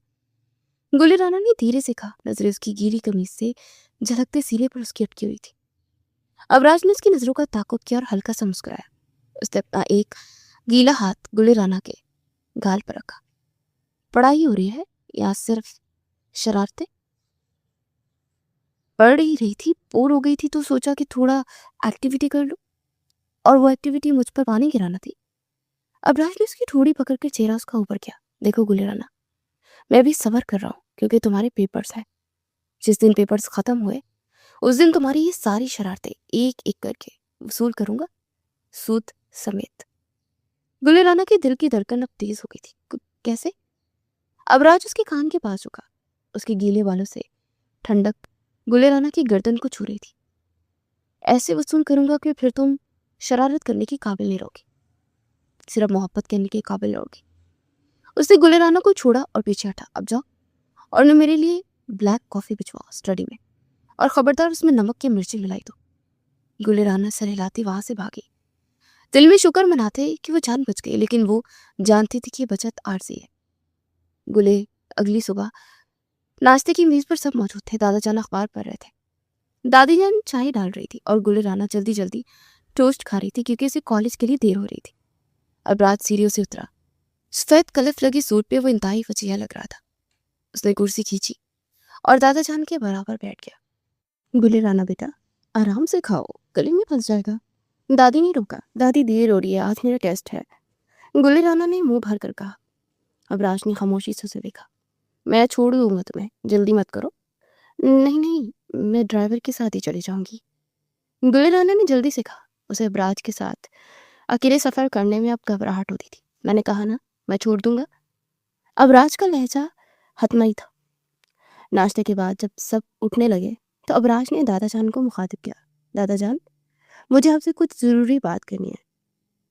गुलेराना ने धीरे से कहा। नजरें उसकी गीली कमीज से झलकते सीने पर उसकी अटकी हुई थी। अबराज ने उसकी नजरों का ताकुब किया और हल्का सा मुस्कुराया। उसने अपना एक गीला हाथ गुलेराना के गाल पर रखा। पढ़ाई हो रही है या सिर्फ शरारतें? पढ़ ही रही थी, बोर हो गई थी तो सोचा कि थोड़ा एक्टिविटी कर लो, और वो एक्टिविटी मुझ पर पानी गिराना थी। अबराज ने उसकी ठोड़ी पकड़कर चेहरा उसका ऊपर किया। देखो गुलेराना, मैं भी सबर कर रहा हूँ क्योंकि तुम्हारे पेपर्स हैं। जिस दिन पेपर्स खत्म हुए उस दिन तुम्हारी ये सारी शरारतें एक एक करके वसूल करूंगा, सूद समेत। गुलेराना के दिल की धड़कन अब तेज हो गई थी। कैसे? अबराज उसके कान के पास झुका। उसके गीले बालों से ठंडक गुले राना की गर्दन को छू रही थी। ऐसे वसूल करूंगा कि फिर तुम शरारत करने की काबिल नहीं रहोगी, सिर्फ मोहब्बत करने के काबिल रहोगी। उसने गुले राना को छोड़ा और पीछे हटा। अब जाओ और न मेरे लिए ब्लैक कॉफी भिजवाओ स्टडी में, और खबरदार उसमें नमक की मिर्ची मिलाई दो। गुले राना सर हिलाती वहां से भागी, दिल में शुक्र मनाते कि वो जान बच गई, लेकिन वो जानती थी कि ये बचत आरजी है। गुले अगली सुबह नाश्ते की मेज पर सब मौजूद थे। दादा जान अखबार पढ़ रहे थे, दादी जान चाय डाल रही थी और गुले राना जल्दी जल्दी टोस्ट खा रही थी क्योंकि उसे कॉलेज के लिए देर हो रही थी। अब रात सीढ़ियों से उतरा। सफेद कलफ लगी सूट पे वो इंतहाई फचिया लग रहा था। उसने कुर्सी खींची और दादा जान के बराबर बैठ गया। गुले राना बेटा आराम से खाओ, गले में फंस जाएगा। दादी ने रोका। दादी देर हो रही है, आज मेरा टेस्ट है। गुले राना ने मुंह भर कर कहा। अब राज ने खामोशी से उसे देखा। मैं छोड़ दूंगा तुम्हें, जल्दी मत करो। नहीं नहीं, मैं ड्राइवर के साथ ही चली जाऊंगी। गुले राना ने जल्दी से कहा। उसे अबराज के साथ अकेले सफर करने में अब घबराहट होती थी। मैंने कहा ना, मैं छोड़ दूंगा। अबराज का लहजा हतमई था। नाश्ते के बाद जब सब उठने लगे तो अबराज ने दादा जान को मुखातिब किया। दादा जान, मुझे आपसे कुछ जरूरी बात करनी है।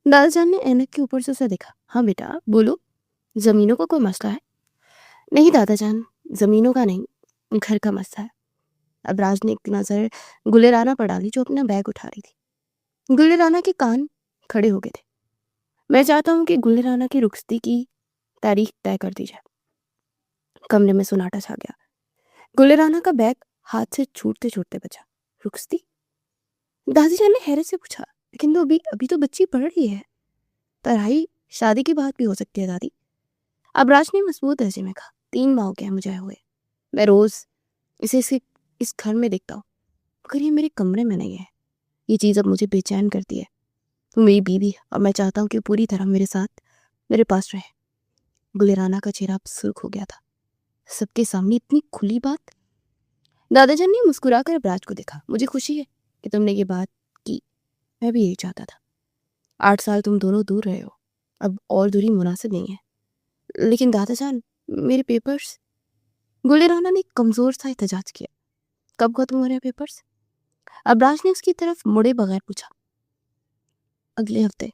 दादा जान ने ऐनक के ऊपर से उसे देखा। हाँ बेटा बोलो, जमीनों का कोई मसला है? नहीं दादा जान, जमीनों का नहीं, घर का मसला है। अबराज ने एक नजर गुले राना पर डाली जो अपना बैग उठा रही थी। गुले राना के कान खड़े हो गए थे। मैं चाहता हूँ कि गुले राना की रुखसती की तारीख तय कर दी जाए। कमरे में सुनाटा छा गया। गुले राना का बैग हाथ से छूटते छूटते बचा। रुखसती? दादी जान ने हैरत से पूछा। लेकिन तो अभी अभी तो बच्ची पढ़ रही है, पढ़ाई शादी की बात भी हो सकती है दादी। अबराज ने मजबूत लहजे में कहा। 3 माह हो गए मुझे हुए, मैं रोज इसे इस घर में देखता हूँ, मगर ये मेरे कमरे में नहीं है। ये चीज़ अब मुझे बेचैन करती है। वो मेरी बीवी है और मैं चाहता हूँ कि वो पूरी तरह मेरे साथ मेरे पास रहे। गुले राना का चेहरा अब सुर्ख हो गया था। सबके सामने इतनी खुली बात? दादाजान ने मुस्कुराकर अबराज को देखा। मुझे खुशी है कि तुमने ये बात की, मैं भी यही चाहता था। 8 साल तुम दोनों दूर रहे हो, अब और दूरी मुनासिब नहीं है। लेकिन दादाजान, मेरे पेपर्स? गुले राना ने कमजोर सा एहतजाज किया। कब खत्म हो रहे हैं पेपर्स? अबराज ने उसकी तरफ मुड़े बगैर पूछा। अगले हफ्ते।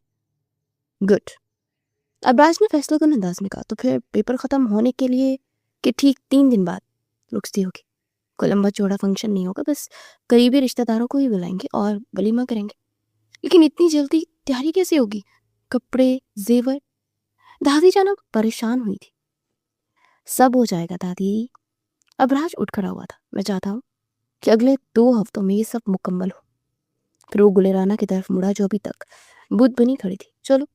गुड। अबराज ने फैसला कुन अंदाज में कहा। तो फिर पेपर खत्म होने के लिए कि ठीक 3 दिन बाद रुखसती होगी। कोई लंबा चौड़ा फंक्शन नहीं होगा, बस करीबी रिश्तेदारों को ही बुलाएंगे और वलीमा करेंगे। लेकिन इतनी जल्दी तैयारी कैसे होगी? कपड़े, जेवर? दादी जान परेशान हुई थी। सब हो जाएगा दादी। अबराज उठ खड़ा हुआ था। मैं चाहता हूँ कि अगले 2 हफ्तों में ये सब मुकम्मल हो। फिर वो गुले राना की तरफ मुड़ा जो अभी तक बुत बनी खड़ी थी। चलो,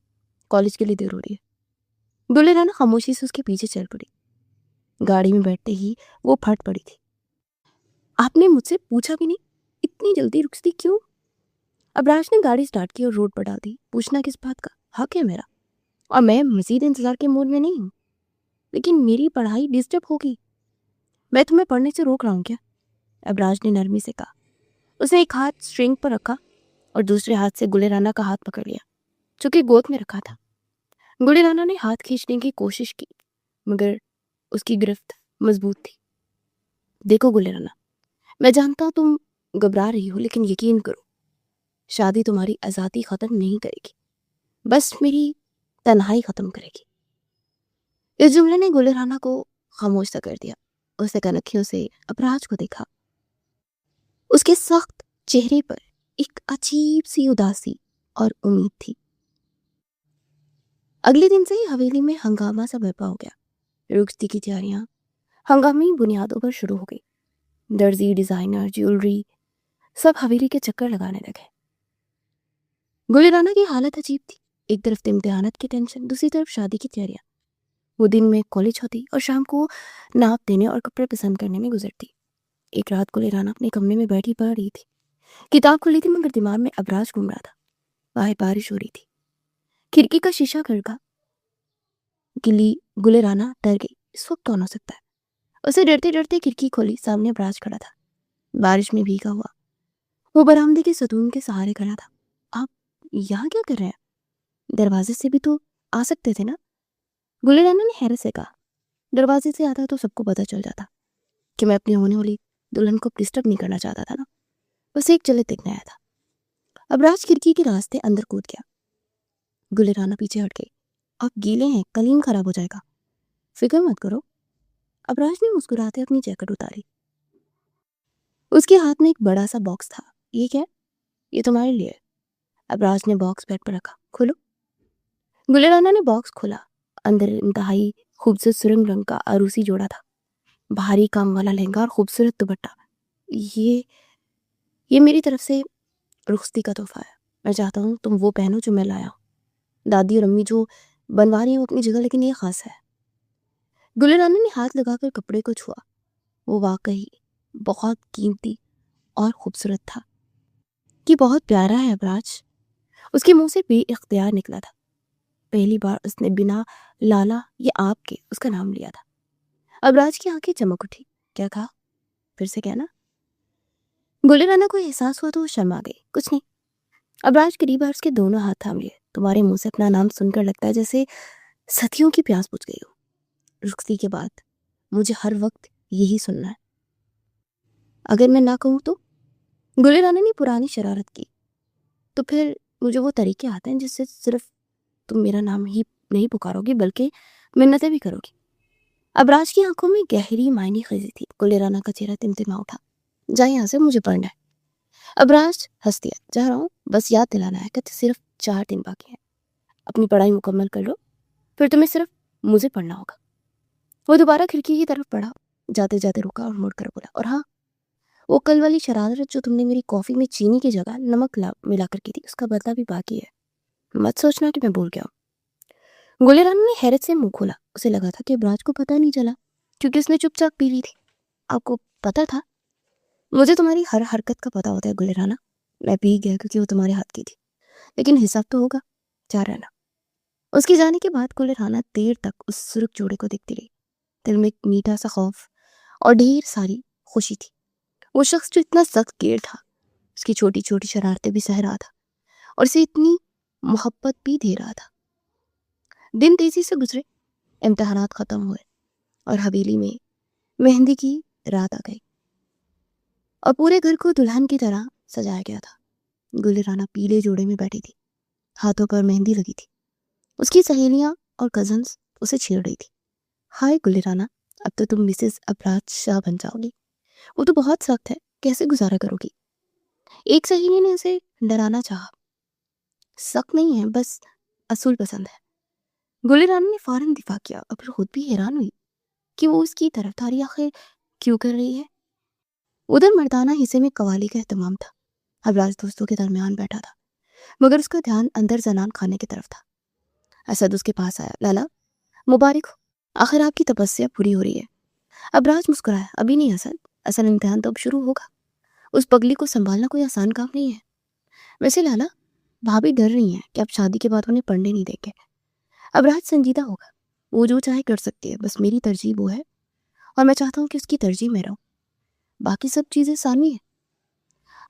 कॉलेज के लिए देर हो रही है। गुले राना खामोशी से उसके पीछे चल पड़ी। गाड़ी में बैठते ही वो फट पड़ी थी। आपने मुझसे पूछा भी नहीं, इतनी जल्दी रुकती क्यों? अबराज ने गाड़ी स्टार्ट की और रोड पर डाल दी। पूछना किस बात का? हक है मेरा, और मैं मजीद इंतजार के मूड में नहीं हूँ। लेकिन मेरी पढ़ाई डिस्टर्ब होगी। मैं तुम्हें पढ़ने से रोक रहा हूँ क्या? अबराज ने नरमी से कहा। उसने एक हाथ स्ट्रिंग पर रखा और दूसरे हाथ से गुले राना का हाथ पकड़ लिया, जो कि गोद में रखा था। गुले राना ने हाथ खींचने की कोशिश की, मगर उसकी गिरफ्त मजबूत थी। देखो गुले राना, मैं जानता हूँ तुम घबरा रही हो, लेकिन यकीन करो, शादी तुम्हारी आज़ादी ख़त्म नहीं करेगी, बस मेरी तन्हाई ख़त्म करेगी। इस जुमले ने गुले राना को खामोश सा कर दिया। उसने कनखियों से अबराज को देखा। उसके सख्त चेहरे पर एक अजीब सी उदासी और उम्मीद थी। अगले दिन से ही हवेली में हंगामा सा बर्पा हो गया। रुखसती की तैयारियां हंगामी बुनियादों पर शुरू हो गई। दर्जी, डिजाइनर, ज्वेलरी सब हवेली के चक्कर लगाने लगे। गुले राना की हालत अजीब थी। एक तरफ इम्तिहानात की टेंशन, दूसरी तरफ शादी की तैयारियां। वो दिन में कॉलेज होती और शाम को नाप देने और कपड़े पसंद करने में गुजरती। एक रात गुले राना अपने कमरे में बैठी पढ़ रही थी। किताब खुली थी, मगर दिमाग में अबराज घूम रहा था। बाहर बारिश हो रही थी। खिड़की का शीशा खड़का। गिली गुले राना डर गई। इस वक्त कौन हो सकता है? उसे डरते डरते खिड़की खोली। सामने अबराज खड़ा था, बारिश में भीगा हुआ। वो बरामदे के सतून के सहारे खड़ा था। आप यहाँ क्या कर रहे हैं? दरवाजे से भी तो आ सकते थे ना? गुले राना ने हैरत से कहा। दरवाजे से आता तो सबको पता चल जाता। कि मैं अपनी होने वाली दुल्हन को डिस्टर्ब नहीं करना चाहता था ना, बस एक झलक देखने आया था। अबराज खिड़की के रास्ते अंदर कूद गया। गुलेराना पीछे हट गई। आप गीले हैं, कलीन खराब हो जाएगा। फिक्र मत करो। अबराज ने मुस्कुराते अपनी जैकेट उतारी। उसके हाथ में एक बड़ा सा बॉक्स था। ये क्या है? ये तुम्हारे लिए है। अबराज ने बॉक्स बेड पर रखा। खोलो। गुलेराना ने बॉक्स खोला। अंदर इंतहाई खूबसूरत सुरंग रंग का अरूसी जोड़ा था, भारी काम वाला लहंगा और खूबसूरत दुपट्टा। ये मेरी तरफ से रुखसती का तोहफा है। मैं चाहता हूँ तुम वो पहनो जो मैं लाया हूँ। दादी और अम्मी जो बनवा रही हैं वो अपनी जगह, लेकिन ये खास है। गुलेराना ने हाथ लगाकर कपड़े को छुआ। वो वाकई बहुत कीमती और खूबसूरत था। कि बहुत प्यारा है अबराज। उसके मुंह से बेइख्तियार निकला था। पहली बार उसने बिना लाला ये आपके उसका नाम लिया था। अबराज की आंखें चमक उठी। क्या कहा? फिर से कहना। गुलेराना को एहसास हुआ तो वो शर्मा गई। कुछ नहीं। अबराज करीब आकर उसके दोनों हाथ थाम लिए। तुम्हारे मुंह से अपना नाम सुनकर लगता है जैसे सदियों की प्यास बुझ गई हो। रुखसती के बाद मुझे हर वक्त यही सुनना है। अगर मैं ना कहूँ तो? गुलेराना ने पुरानी शरारत की। तो फिर मुझे वो तरीके आते हैं जिससे सिर्फ तुम मेरा नाम ही नहीं पुकारोगी बल्कि मिन्नतें भी करोगी। अबराज की आंखों में गहरी मायने खींची थी। गुलेराना का चेहरा तिमतिमा उठा। जा यहाँ से, मुझे पढ़ना है। अबराज हंस दिया। जा रहा हूँ, बस याद दिलाना है कि सिर्फ 4 दिन बाकी है। अपनी पढ़ाई मुकम्मल कर लो, फिर तुम्हें सिर्फ मुझे पढ़ना होगा। वो दोबारा खिड़की की तरफ बढ़ा। जाते जाते रुका और मुड़कर बोला, और हाँ, वो कल वाली शरारत जो तुमने मेरी कॉफी में चीनी की जगह नमक मिला कर की थी, उसका बदला भी बाकी है। मत सोचना कि मैं भूल गया हूँ। गुलेराना ने हैरत से मुंह खोला। उसे लगा था कि अबराज को पता नहीं चला क्योंकि उसने चुपचाप पी ली थी। आपको पता था? मुझे तुम्हारी हर हरकत का पता होता है गुलेराना। मैं पी गया क्योंकि वो तुम्हारे हाथ की थी, लेकिन हिसाब तो होगा। जा रहना। उसके जाने के बाद गुलेराना देर तक उस सुर्ख जोड़े को देखती रही। दिल में एक मीठा सा खौफ और ढेर सारी खुशी थी। वो शख्स जो इतना सख्त गेर था, उसकी छोटी छोटी शरारतें भी सह रहा था और इसे इतनी मोहब्बत भी दे रहा था। दिन तेजी से गुजरे। इम्तिहानात खत्म हुए और हवेली में मेहंदी की रात आ गई और पूरे घर को दुल्हन की तरह सजाया गया था। गुलेराना पीले जोड़े में बैठी थी, हाथों पर मेहंदी लगी थी। उसकी सहेलियां और कजन्स उसे छेड़ रही थी। हाय गुलेराना, अब तो तुम मिसेस अबराज शाह बन जाओगी। वो तो बहुत सख्त है, कैसे गुजारा करोगी? एक सहेली ने उसे डराना चाहा। सख्त नहीं है, बस असूल पसंद है। गुलेराना ने फौरन दिफा किया और फिर खुद भी हैरान हुई कि वो उसकी तरफदारी आखिर क्यों कर रही है। उधर मर्दाना हिस्से में कवाली का एहतमाम था। अबराज दोस्तों के दरमियान बैठा था, मगर उसका ध्यान अंदर जनान खाने की तरफ था। असद उसके पास आया। लाला, मुबारक हो, आखिर आपकी तपस्या पूरी हो रही है। अबराज मुस्कुराया। अभी नहीं असद, असल इम्तिहान तो अब शुरू होगा। उस पगली को संभालना कोई आसान काम नहीं है। वैसे लाला, भाभी डर रही हैं कि आप शादी के बाद उन्हें पढ़ने नहीं देंगे। अबराज संजीदा होगा। वो जो चाहे कर सकती है, बस मेरी तरजीह वो है और मैं चाहता हूँ कि उसकी तरजीह में रहूं। बाकी सब चीजें सानवी है।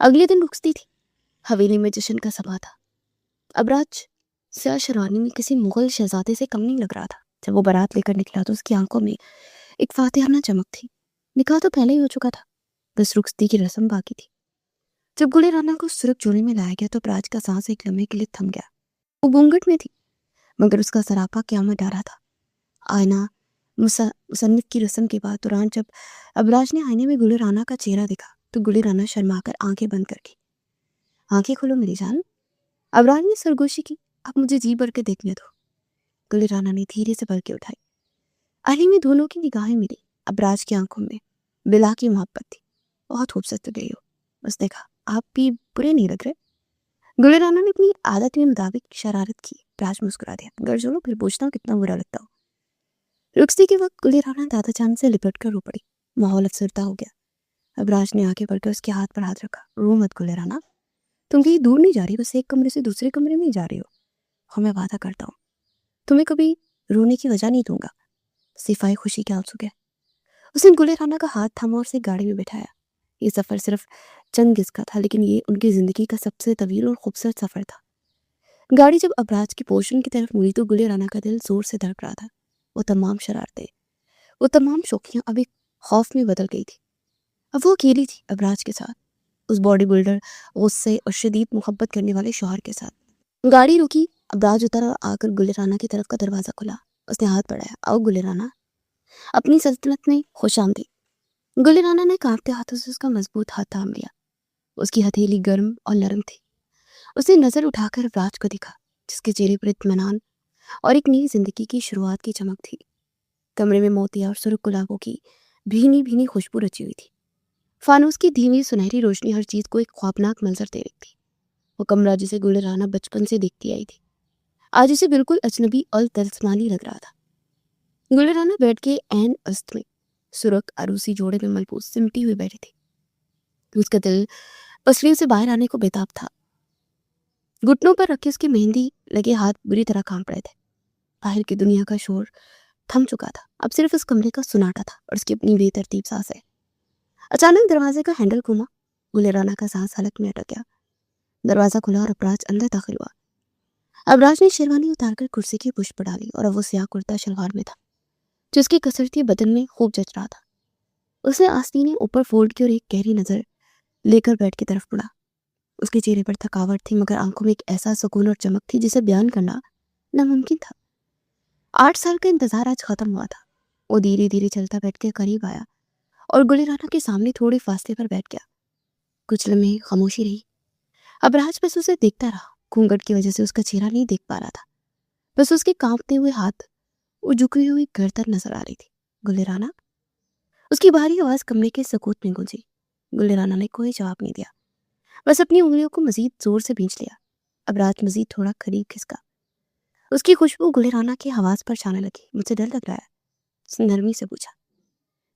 अगले दिन रुकती थी। हवेली में जश्न का सभा था। अबराज स्याह शेरवानी में किसी मुगल शहजादे से कम नहीं लग रहा था। जब वो बारात लेकर निकला तो उसकी आंखों में एक फातिहाना चमक थी। निकाह तो पहले ही हो चुका था, बस रुखसती की रस्म बाकी थी। जब गुलेराना को सुर्ख जोड़े में लाया गया तो अबराज का सांस एक लम्हे के लिए थम गया। वो घूंघट में थी, मगर उसका सरापा क़यामत डारा था। आईना मुसन्निफ की रस्म के बाद दौरान जब अबराज ने आईने में गुलेराना का चेहरा देखा तो गुलेराना शर्माकर आंखें बंद करके, आंखें खोलो मेरी जान। अबराज ने सरगोशी की। आप मुझे जी भर के देखने दो। गुलेराना ने धीरे से पलकें उठाई। आईने में दोनों की निगाहें मिली। अबराज की आंखों में बिला की मोहब्बत थी। बहुत खूबसूरत लग रही हो। उसने कहा, आप भी बुरे नहीं लग रहे। गुलेराना ने अपनी आदत के मुताबिक शरारत की। अबराज मुस्कुरा दिया। घर चलो, फिर पूछता हूँ कितना बुरा लगता हो। रुखसती के वक्त गुलेराना दादा जान से लिपट कर रो पड़ी। माहौल अफसरदा हो गया। अबराज ने आगे बढ़कर उसके हाथ पर हाथ रखा। रो मत गुलेराना, तुम कहीं दूर नहीं जा रही, बस एक कमरे से दूसरे कमरे में ही जा रही हो। हाँ, मैं वादा करता हूँ तुम्हें कभी रोने की वजह नहीं दूंगा। सिफाई खुशी के आंसू गए। उसने गुलेराना का हाथ थामा और उसे गाड़ी में बिठाया। ये सफ़र सिर्फ चंद गिज का था, लेकिन ये उनकी ज़िंदगी का सबसे तवील और खूबसूरत सफ़र था। गाड़ी जब अबराज की पोर्शन की तरफ मुड़ी तो गुलेराना का दिल जोर से धड़क रहा था। वो तमाम शरारतें, वो तमाम शौकियाँ अब एक खौफ में बदल गई थी। अब वो अकेली थी अबराज के साथ, उस बॉडी बिल्डर, गुस्से और शदीद मोहब्बत करने वाले शौहर के साथ। गाड़ी रुकी, अबराज उतरा और आकर गुलिराना की तरफ का दरवाज़ा खुला। उसने हाथ बढ़ाया, आओ गुलिराना, अपनी सल्तनत में खुशामदीद। गुलिराना ने कांपते हाथों से उसका मजबूत हाथ थाम लिया। उसकी हथेली गर्म और नरम थी। उसने नजर उठाकर अबराज को देखा, जिसके चेहरे पर इत्मीनान और एक नई जिंदगी की शुरुआत की चमक थी। कमरे में मोतिया और सुर्ख गुलाबों की भीनी भीनी खुशबू रची हुई थी। फानूस की धीमी सुनहरी रोशनी हर चीज को एक ख्वाबनाक मंजर दे रही थी। वो कमरा जिसे गुलिराना बचपन से देखती आई थी, आज उसे बिल्कुल अजनबी और तल्समानी लग रहा था। गुलिराना बेड के ऐन अस्त में सुरख अरूसी जोड़े में मलबूस सिमटी हुई बैठी थी। उसका दिल पसलियों से बाहर आने को बेताब था। घुटनों पर रखे उसके मेहंदी लगे हाथ बुरी तरह कांप रहे थे। बाहर की दुनिया का शोर थम चुका था। अब सिर्फ उस कमरे का सुनाटा था और उसकी अपनी बेतरतीब सांसें। अचानक दरवाजे का हैंडल घूमा। गुलिराना का सांस हलक में अटक गया। दरवाजा खुला और अबराज अंदर दाखिल हुआ। अबराज ने शेरवानी उतारकर कुर्सी की पुष्ट पर डाली और अब वो स्याह कुर्ता शलवार में था, जो उसके कसरती बदन में खूब जच रहा था। उसने आस्तीनें ऊपर फोल्ड की और एक गहरी नजर लेकर बेड की तरफ मुड़ा। उसके चेहरे पर थकावट थी, मगर आंखों में एक ऐसा सुकून और चमक थी जिसे बयान करना नामुमकिन था। 8 साल का इंतजार आज खत्म हुआ था। वो धीरे धीरे चलता बेड के करीब आया और गुलिराना के सामने थोड़े फासले पर बैठ गया। कुछ लम्हे खामोशी रही। अबराज बस उसे देखता रहा। घूंघट की वजह से उसका चेहरा नहीं देख पा रहा था, बस उसके कांपते हुए हाथ और झुकी हुई गर्दन नजर आ रही थी। गुलिराना, उसकी भारी आवाज कमरे के सकूत में गूंजी। गुलिराना ने कोई जवाब नहीं दिया, बस अपनी उंगलियों को मजीद जोर से भींच लिया। अबराज मजीद थोड़ा करीब खिसका। उसकी खुशबू गुलिराना की आवाज पर छाने लगी। मुझे डर लग रहा है, उसने नरमी से पूछा।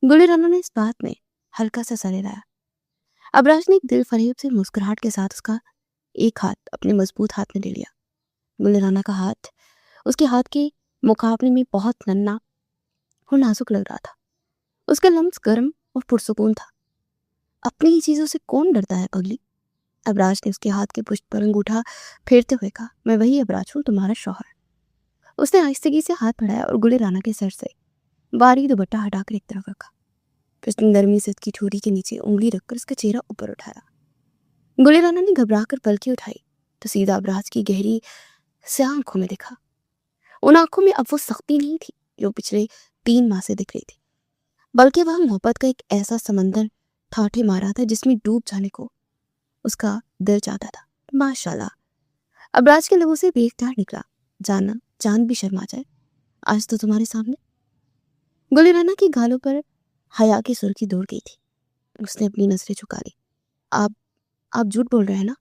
गुलिराना ने इस बात में हल्का सा सर हिलाया। अबराज ने एक दिल फरेब से मुस्कुराहट के साथ उसका एक हाथ अपने मजबूत हाथ में ले लिया। गुलिराना का हाथ उसके हाथ के मुकाबले में बहुत नन्हा और नाजुक लग रहा था। उसका लम्स गर्म और पुरसुकून था। अपनी ही चीजों से कौन डरता है पगली? अबराज ने उसके हाथ के पुष्ट पर अंगूठा फेरते हुए कहा, मैं वही अबराज हूँ, तुम्हारा शौहर। उसने आहिस्तगी से हाथ बढ़ाया और गुलिराना के सर से बारीक दुपट्टा हटाकर एक तरफ रखा। फिर उसने नरमी से उसकी ठोड़ी के नीचे उंगली रखकर उसका चेहरा ऊपर उठाया। गुलिराना ने घबराकर पलकें उठाई तो सीधा अबराज की गहरी स्याह आंखों में देखा। उन आंखों में अब वो सख्ती नहीं थी जो पिछले 3 माह से दिख रही थी, बल्कि वह मोहब्बत का एक ऐसा समंदर ठाठे मारा था जिसमें डूब जाने को उसका दिल चाहता था। माशाल्लाह, अबराज के लबों से बेख्तियार निकला, जाना चांद भी शर्मा जाए, आज तो तुम्हारे सामने। गुलिराना की गालों पर हया की सुर्खी दौड़ गई थी। उसने अपनी नजरें झुका ली। आप आप झूठ बोल रहे हैं ना?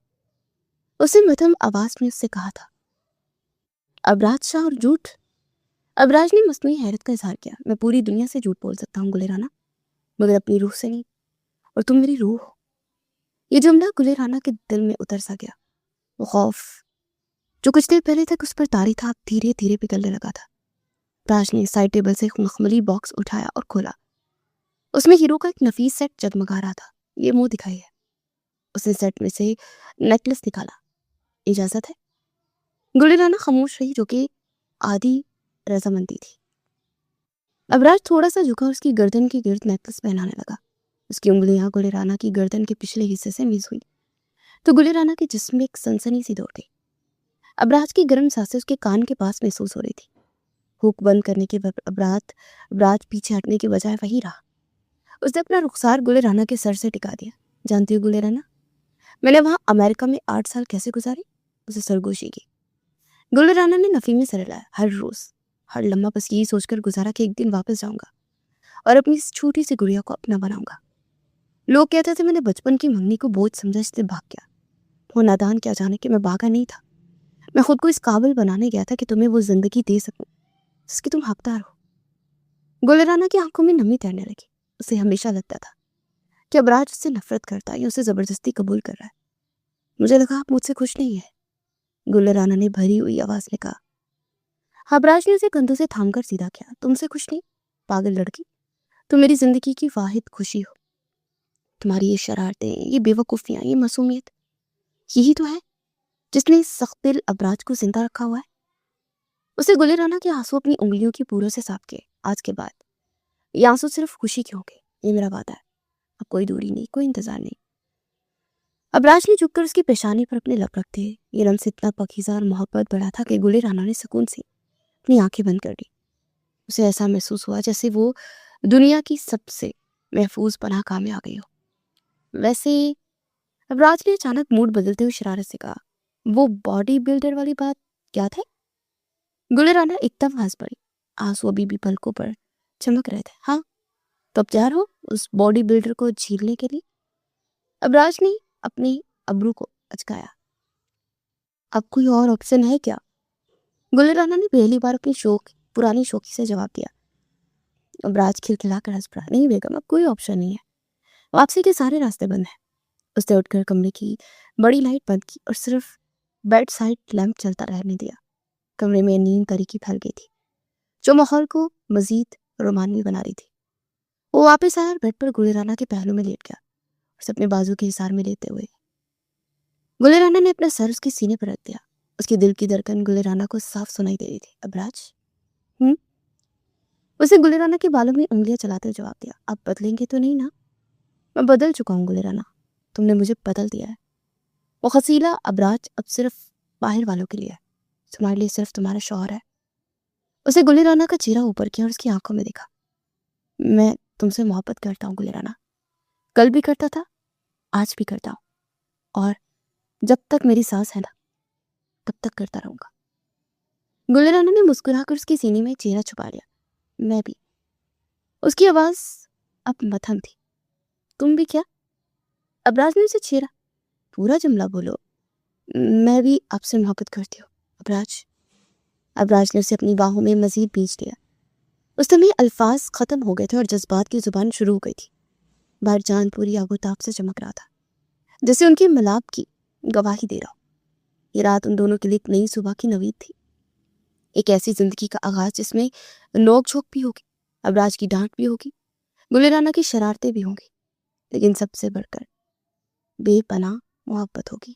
उसने मध्यम आवाज में उससे कहा था। अबराज शाह और झूठ? अबराज ने मसनूई हैरत का इजहार किया। मैं पूरी दुनिया से झूठ बोल सकता हूँ गुलिराना, मगर अपनी रूह से नहीं, और तुम मेरी रूह हो। ये जुमला गुलिराना के दिल में उतर सा गया। वो खौफ जो कुछ देर पहले तक उस पर तारी था, अब धीरे धीरे पिघलने लगा था। अबराज ने साइड टेबल से एक मखमली बॉक्स उठाया और खोला। उसमें हीरो का एक नफीस सेट जगमगा रहा था। ये मुंह दिखाई है। उसने सेट में से नेकलेस निकाला। इजाजत है? गुलिराना खामोश रही, जो कि आधी रजामंदी थी। अबराज थोड़ा सा झुका और उसकी गर्दन के गिर्द नेकलेस पहनाने लगा। उसकी उंगलियां गुलिराना की गर्दन के पिछले हिस्से से मिस हुई तो गुलिराना के जिस्म में एक सनसनी सी दौड़ गई। अबराज की गर्म सांसें उसके कान के पास महसूस हो रही थी। हुक बंद करने के बाद अबराज पीछे हटने के बजाय वहीं रहा। उसने अपना रुखसार गुलिराना के सर से टिका दिया। जानती हो गुलिराना, मैंने वहां अमेरिका में 8 साल कैसे गुजारी? उसे सरगोशी की। गुलिराना ने नफी में सर हिलाया। हर रोज, हर लम्हा बस यही सोचकर गुजारा कि एक दिन वापस जाऊंगा और अपनी इस छोटी सी गुड़िया को अपना बनाऊंगा। लोग कहते थे मैंने बचपन की मंगनी को बोझ समझा इसलिए भाग गया। वो नादान क्या जाने कि मैं भागा नहीं था। मैं खुद को इस काबिल बनाने गया था कि तुम्हें वो जिंदगी दे सकूं जिसकी तुम हकदार हो। गुलिराना की आंखों में नमी तैरने लगी। उसे हमेशा लगता था कि अबराज उससे नफरत करता है या उसे जबरदस्ती कबूल कर रहा है। मुझे लगा आप मुझसे खुश नहीं है, गुलिराना ने भरी हुई आवाज में कहा। अबराज ने उसे कंधों से थामकर सीधा किया। तुमसे खुश नहीं, पागल लड़की, तुम मेरी जिंदगी की वाहिद खुशी हो। तुम्हारी ये शरारतें, ये बेवकूफियां, ये मासूमियत, यही तो है जिसने इस सख्त दिल अबराज को जिंदा रखा हुआ है। उसे गुलिराना के आंसू अपनी उंगलियों की पूरों से साफ किए। आज के बाद ये आंसू सिर्फ खुशी के होंगे, ये मेरा वादा है, अब कोई दूरी नहीं, कोई इंतजार नहीं। अबराज ने झुककर उसकी पेशानी पर अपने लब रख दिए। ये लम्स इतना पकीजा और मोहब्बत बड़ा था कि गुले राना ने सुकून से अपनी आंखें बंद कर दी। उसे ऐसा महसूस हुआ जैसे वो दुनिया की सबसे महफूज पनाह गाह में आ गई हो। वैसे अबराज ने अचानक मूड बदलते हुए शरारत से कहा, वो बॉडी बिल्डर वाली बात क्या थी? गुले राना एकदम हंस पड़ी। आंसू अभी भी पलकों पर चमक रहे थे। हाँ, तो अब तैयार हो उस बॉडी बिल्डर को झीलने के लिए? अबराज ने अपने अब्रू को अचकाया। अब कोई और ऑप्शन है क्या? गुले राना ने पहली बार अपनी पुरानी शौकी से जवाब दिया। अबराज खिलखिलाकर हंस पड़ा। नहीं बेगम, अब कोई ऑप्शन नहीं है, वापसी के सारे रास्ते बंद हैं। उसने उठकर कमरे की बड़ी लाइट बंद की और सिर्फ बेड साइड लैंप चलता रहने दिया। कमरे में नींद तरीकी फैल गई थी, जो माहौल को मजीद रोमांचक बना रही थी। वो वापस आया और बेड पर गुले राना के पहलू में लेट गया, उसे अपने बाजू के हिसार में लेते हुए। गुले राना ने अपना सर उसके सीने पर रख दिया। उसके दिल की धड़कन गुले राना को साफ सुनाई दे रही थी। अबराज, उसे गुले राना के बालों में उंगलियां चलाते हुए जवाब दिया। आप बदलेंगे तो नहीं ना? मैं बदल चुका हूँ गुले राना, तुमने मुझे बदल दिया है। वो हसीला अबराज अब सिर्फ बाहर वालों के लिए है, तुम्हारे लिए सिर्फ तुम्हारा शौहर है। उसे गुले राना का चेहरा ऊपर किया और उसकी आंखों में देखा। मैं तुमसे मोहब्बत करता हूँ गुले राना, कल भी करता था, आज भी करता हूँ, और जब तक मेरी सांस है ना तब तक करता रहूंगा। गुले राना ने मुस्कुराकर उसके सीने में चेहरा छुपा लिया। मैं भी। उसकी आवाज अब मथम थी। तुम भी क्या? अबराज ने उसे छेड़ा। पूरा जुमला बोलो। मैं भी आपसे मोहब्बत करती हूँ अबराज। अबराज ने उसे अपनी बाहों में मजीद बींच लिया। उस समय अल्फाज खत्म हो गए थे और जज्बात की जुबान शुरू हो गई थी। बाहर चांद पूरी आगोताब से चमक रहा था, जैसे उनके मिलाप की गवाही दे रहा हो। ये रात उन दोनों के लिए एक नई सुबह की नवीद थी, एक ऐसी जिंदगी का आगाज जिसमें नोक झोंक भी होगी, अबराज की डांट भी होगी, गुले राना की शरारतें भी होंगी, लेकिन सबसे बढ़कर बेपनाह मोहब्बत होगी।